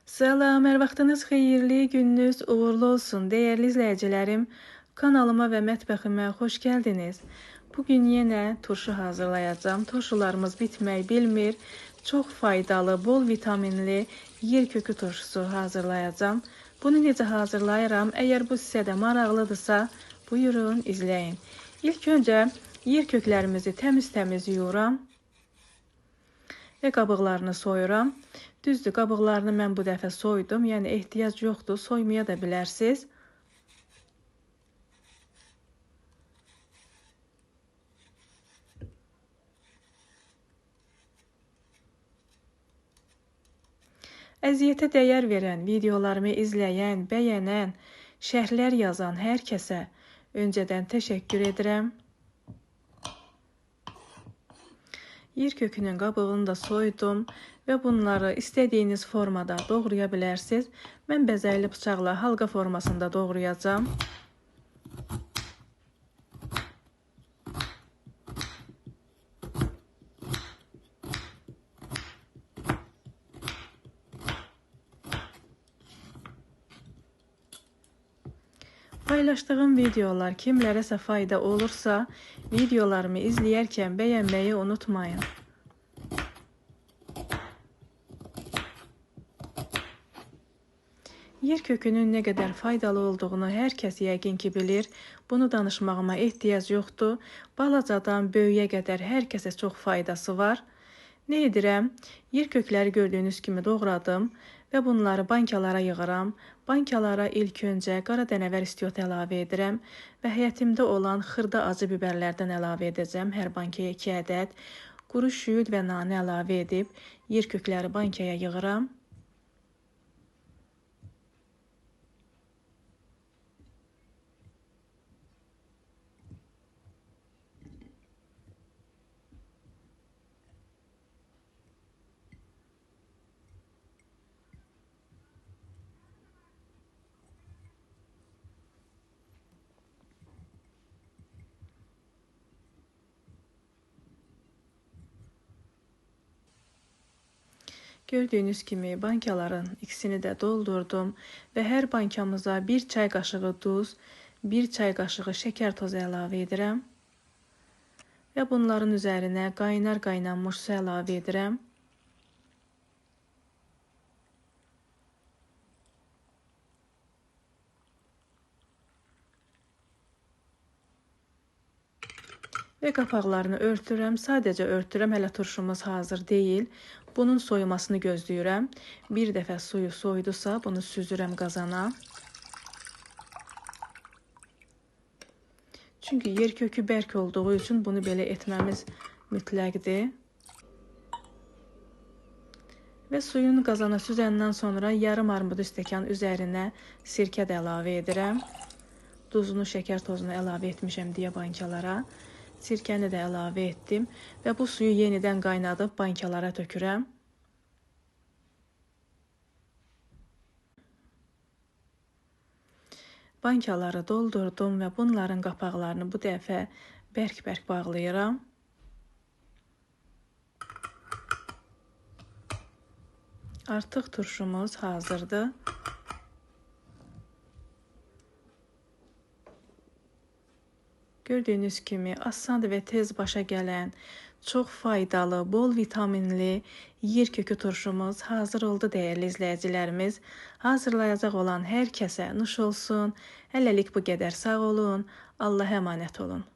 Salam, hər vaxtınız xeyirli, gününüz uğurlu olsun. Dəyərli izləyicilərim, kanalıma və mətbəximə xoş gəldiniz. Bugün yenə turşu hazırlayacağım. Turşularımız bitmək bilmir. Çox faydalı, bol vitaminli yer kökü turşusu hazırlayacağım. Bunu necə hazırlayıram? Əgər bu sizə də maraqlıdırsa, buyurun izləyin. İlk öncə yer köklərimizi təmiz-təmiz yuyuram və qabıqlarını soyuram. Düzdür, qabıqlarını mən bu dəfə soydum. Yəni ehtiyac yoxdur, soymaya da bilərsiniz. Əziyyətə dəyər verən, videolarımı izləyən, bəyənən, şərhlər yazan hər kəsə öncədən təşəkkür edirəm. Yer kökünün qabığını da soydum və bunları istədiyiniz formada doğraya bilərsiniz. Mən bəzəkli bıçaqla halqa formasında doğrayacağım. Paylaşdığım videolar kimlərəsə fayda olursa, videolarımı izləyərkən bəyənməyi unutmayın. Yer kökünün nə qədər faydalı olduğunu hər kəs yəqin ki bilir. Bunu danışmağıma ehtiyac yoxdur. Balacadan böyüyə qədər hər kəsə çox faydası var. Nə edirəm? Yer kökləri gördüyünüz kimi doğradım və bunları bankalara yığıram. Bankalara ilk öncə qara dənəvər istiot əlavə edirəm və həyətimdə olan xırda acı biberlərdən əlavə edəcəm. Hər bankaya 2 ədəd. Quru şüyüd və nanə əlavə edib yer kökləri bankaya yığıram. Gördüyünüz kimi bankaların ikisini də doldurdum və hər bankamıza 1 çay qaşığı duz, 1 çay qaşığı şəkər tozu əlavə edirəm və bunların üzərinə qaynar qaynanmış su əlavə edirəm. Və qapaqlarını örtürəm. Sadəcə örtürəm, hələ turşumuz hazır deyil. Bunun soyumasını gözləyirəm. Bir dəfə suyu soydusa, bunu süzürəm qazana. Çünki yer kökü bərk olduğu üçün bunu belə etməmiz mütləqdir. Və suyun qazana süzəndən sonra yarım armud stəkan üzərinə sirkə də əlavə edirəm. Duzunu, şəkər tozunu əlavə etmişəm deyə bankalara. Sirkəni də əlavə etdim və bu suyu yenidən qaynadıb bankalara tökürəm. Bankaları doldurdum və bunların qapaqlarını bu dəfə bərk-bərk bağlayıram. Artıq turşumuz hazırdır. Gördüyünüz kimi asandır və tez başa gələn, çox faydalı, bol vitaminli yer kökü turşumuz hazır oldu dəyərli izləyicilərimiz. Hazırlayacaq olan hər kəsə nuş olsun. Hələlik bu qədər, sağ olun. Allah'a əmanət olun.